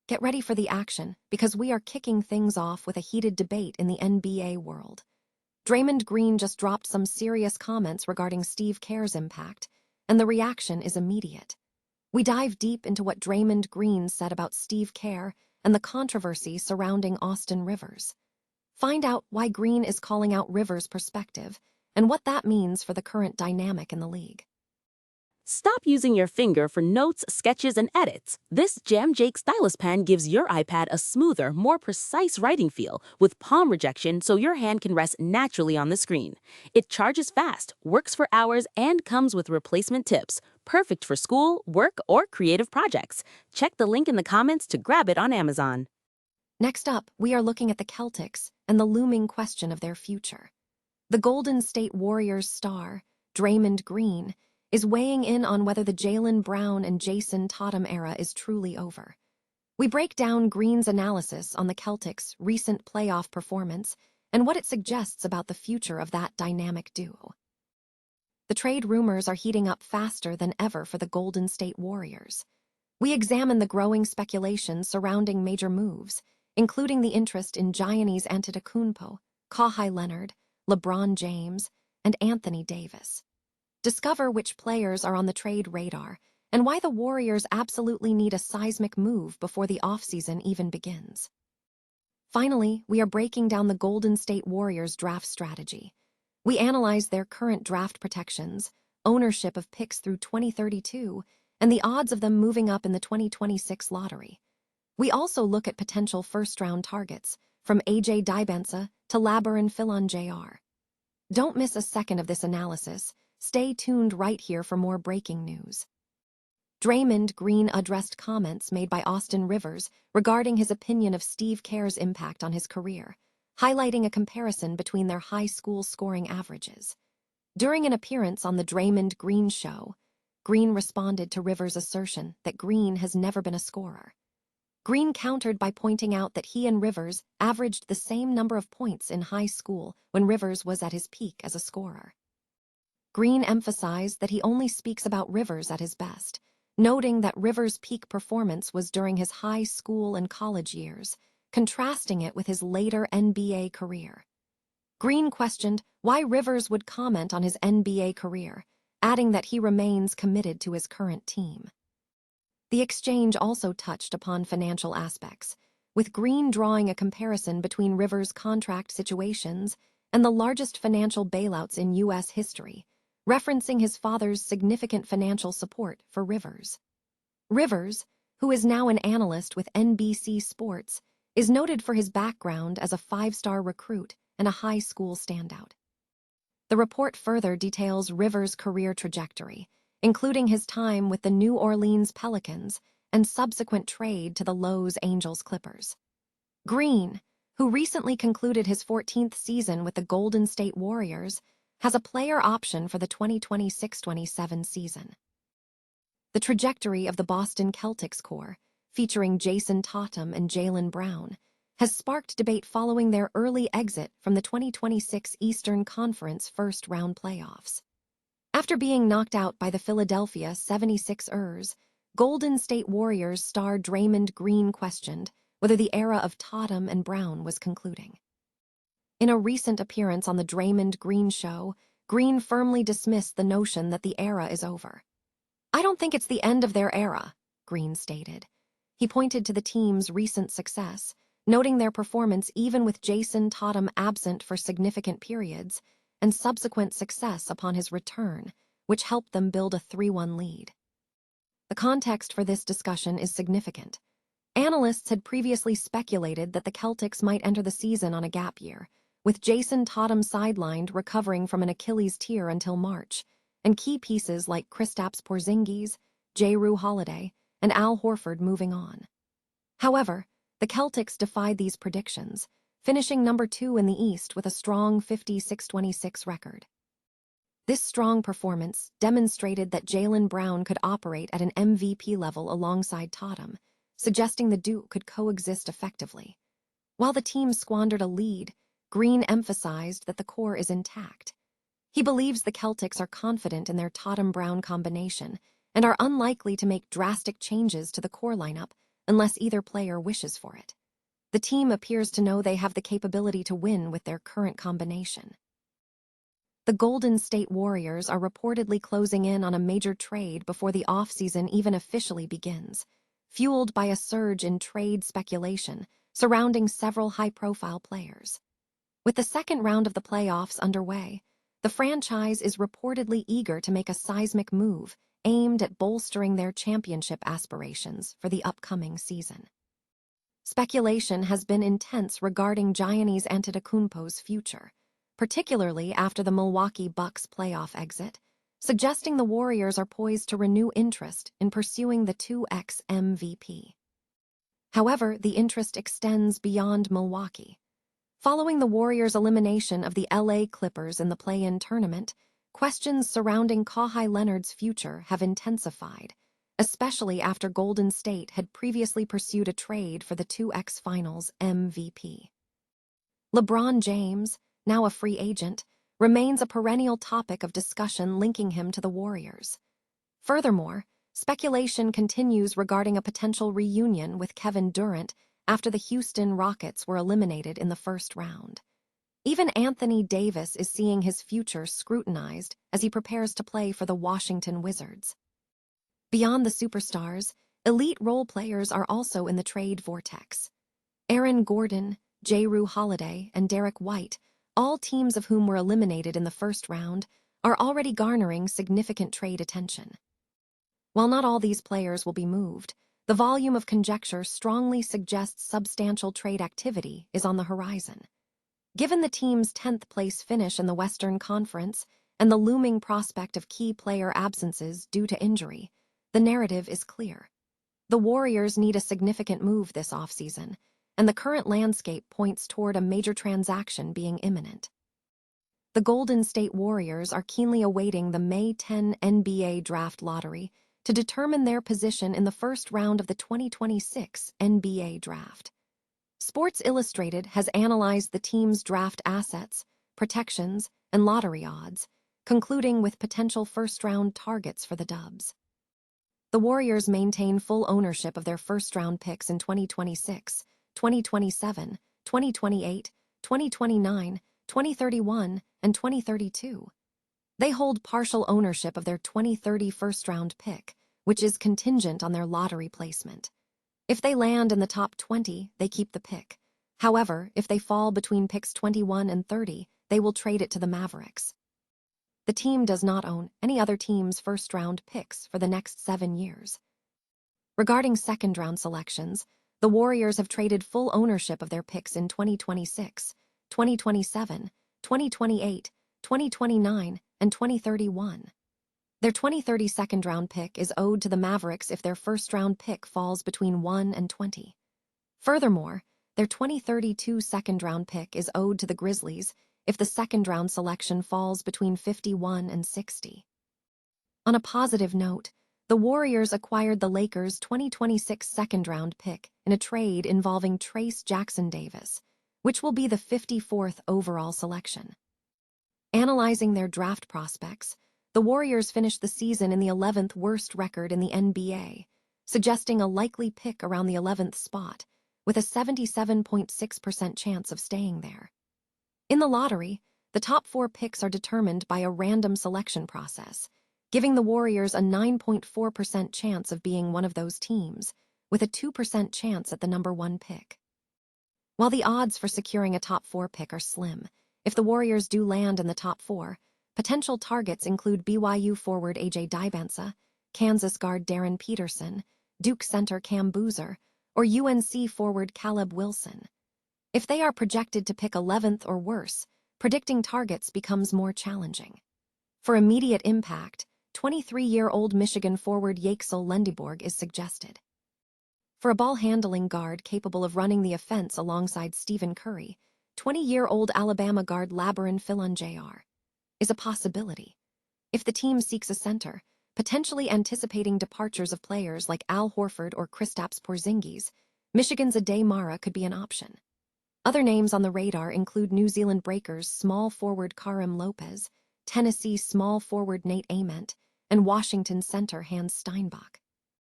Get ready for the action, because we are kicking things off with a heated debate in the NBA world. Draymond Green just dropped some serious comments regarding Steve Kerr's impact, and the reaction is immediate. We dive deep into what Draymond Green said about Steve Kerr and the controversy surrounding Austin Rivers. Find out why Green is calling out Rivers' perspective and what that means for the current dynamic in the league. Stop using your finger for notes, sketches, and edits. This Jam Jake stylus pen gives your iPad a smoother, more precise writing feel with palm rejection so your hand can rest naturally on the screen. It charges fast, works for hours, and comes with replacement tips. Perfect for school, work, or creative projects. Check the link in the comments to grab it on Amazon. Next up, we are looking at the Celtics and the looming question of their future. The Golden State Warriors star, Draymond Green, is weighing in on whether the Jaylen Brown and Jason Tatum era is truly over. We break down Green's analysis on the Celtics' recent playoff performance and what it suggests about the future of that dynamic duo. The trade rumors are heating up faster than ever for the Golden State Warriors. We examine the growing speculation surrounding major moves, including the interest in Giannis Antetokounmpo, Kawhi Leonard, LeBron James, and Anthony Davis. Discover which players are on the trade radar and why the Warriors absolutely need a seismic move before the offseason even begins. Finally, we are breaking down the Golden State Warriors draft strategy. We analyze their current draft protections, ownership of picks through 2032, and the odds of them moving up in the 2026 lottery. We also look at potential first-round targets, from AJ Dybala to Labaron Philon Jr. Don't miss a second of this analysis. Stay tuned right here for more breaking news. Draymond Green addressed comments made by Austin Rivers regarding his opinion of Steve Kerr's impact on his career, highlighting a comparison between their high school scoring averages. During an appearance on the Draymond Green Show, Green responded to Rivers' assertion that Green has never been a scorer. Green countered by pointing out that he and Rivers averaged the same number of points in high school when Rivers was at his peak as a scorer. Green emphasized that he only speaks about Rivers at his best, noting that Rivers' peak performance was during his high school and college years, contrasting it with his later NBA career. Green questioned why Rivers would comment on his NBA career, adding that he remains committed to his current team. The exchange also touched upon financial aspects, with Green drawing a comparison between Rivers' contract situations and the largest financial bailouts in U.S. history, referencing his father's significant financial support for Rivers. Rivers, who is now an analyst with NBC Sports, is noted for his background as a five-star recruit and a high school standout. The report further details Rivers' career trajectory, including his time with the New Orleans Pelicans and subsequent trade to the Los Angeles Clippers. Green, who recently concluded his 14th season with the Golden State Warriors, has a player option for the 2026-27 season. The trajectory of the Boston Celtics core, featuring Jason Tatum and Jaylen Brown, has sparked debate following their early exit from the 2026 Eastern Conference first-round playoffs. After being knocked out by the Philadelphia 76ers, Golden State Warriors star Draymond Green questioned whether the era of Tatum and Brown was concluding. In a recent appearance on the Draymond Green Show, Green firmly dismissed the notion that the era is over. "I don't think it's the end of their era," Green stated. He pointed to the team's recent success, noting their performance even with Jason Tatum absent for significant periods, and subsequent success upon his return, which helped them build a 3-1 lead. The context for this discussion is significant. Analysts had previously speculated that the Celtics might enter the season on a gap year, with Jason Tatum sidelined recovering from an Achilles tear until March, and key pieces like Kristaps Porzingis, Jrue Holiday, and Al Horford moving on. However, the Celtics defied these predictions, finishing number 2 in the East with a strong 56-26 record. This strong performance demonstrated that Jaylen Brown could operate at an MVP level alongside Tatum, suggesting the duo could coexist effectively. While the team squandered a lead, Green emphasized that the core is intact. He believes the Celtics are confident in their Tatum-Brown combination and are unlikely to make drastic changes to the core lineup unless either player wishes for it. The team appears to know they have the capability to win with their current combination. The Golden State Warriors are reportedly closing in on a major trade before the offseason even officially begins, fueled by a surge in trade speculation surrounding several high-profile players. With the second round of the playoffs underway, the franchise is reportedly eager to make a seismic move aimed at bolstering their championship aspirations for the upcoming season. Speculation has been intense regarding Giannis Antetokounmpo's future, particularly after the Milwaukee Bucks playoff exit, suggesting the Warriors are poised to renew interest in pursuing the 2x MVP. However, the interest extends beyond Milwaukee. Following the Warriors' elimination of the LA Clippers in the play-in tournament, questions surrounding Kawhi Leonard's future have intensified, especially after Golden State had previously pursued a trade for the 2x Finals MVP. LeBron James, now a free agent, remains a perennial topic of discussion linking him to the Warriors. Furthermore, speculation continues regarding a potential reunion with Kevin Durant after the Houston Rockets were eliminated in the first round. Even Anthony Davis is seeing his future scrutinized as he prepares to play for the Washington Wizards. Beyond the superstars, elite role players are also in the trade vortex. Aaron Gordon, Jrue Holiday, and Derek White, all teams of whom were eliminated in the first round, are already garnering significant trade attention. While not all these players will be moved, the volume of conjecture strongly suggests substantial trade activity is on the horizon. Given the team's 10th place finish in the Western Conference and the looming prospect of key player absences due to injury, the narrative is clear. The Warriors need a significant move this offseason, and the current landscape points toward a major transaction being imminent. The Golden State Warriors are keenly awaiting the May 10 NBA Draft Lottery to determine their position in the first round of the 2026 NBA Draft. Sports Illustrated has analyzed the team's draft assets, protections, and lottery odds, concluding with potential first-round targets for the Dubs. The Warriors maintain full ownership of their first-round picks in 2026, 2027, 2028, 2029, 2031, and 2032. They hold partial ownership of their 2030 first-round pick, which is contingent on their lottery placement. If they land in the top 20, they keep the pick. However, if they fall between picks 21 and 30, they will trade it to the Mavericks. The team does not own any other team's first-round picks for the next 7 years. Regarding second-round selections, the Warriors have traded full ownership of their picks in 2026, 2027, 2028, 2029, and 2031. Their 2030 second-round pick is owed to the Mavericks if their first-round pick falls between 1 and 20. Furthermore, their 2032 second-round pick is owed to the Grizzlies if the second-round selection falls between 51 and 60. On a positive note, the Warriors acquired the Lakers' 2026 second-round pick in a trade involving Trace Jackson-Davis, which will be the 54th overall selection. Analyzing their draft prospects, the Warriors finished the season in the 11th worst record in the NBA, suggesting a likely pick around the 11th spot, with a 77.6% chance of staying there. In the lottery, the top 4 picks are determined by a random selection process, giving the Warriors a 9.4% chance of being one of those teams, with a 2% chance at the number 1 pick. While the odds for securing a top 4 pick are slim, if the Warriors do land in the top 4, potential targets include BYU forward A.J. Dybantsa, Kansas guard Darren Peterson, Duke center Cam Boozer, or UNC forward Caleb Wilson. If they are projected to pick 11th or worse, predicting targets becomes more challenging. For immediate impact, 23-year-old Michigan forward Yaxel Lendeborg is suggested. For a ball-handling guard capable of running the offense alongside Stephen Curry, 20-year-old Alabama guard Labaron Philon Jr. is a possibility. If the team seeks a center, potentially anticipating departures of players like Al Horford or Kristaps Porzingis, Michigan's Ade Mara could be an option. Other names on the radar include New Zealand Breakers small forward Karim Lopez, Tennessee small forward Nate Ament, and Washington center Hans Steinbach.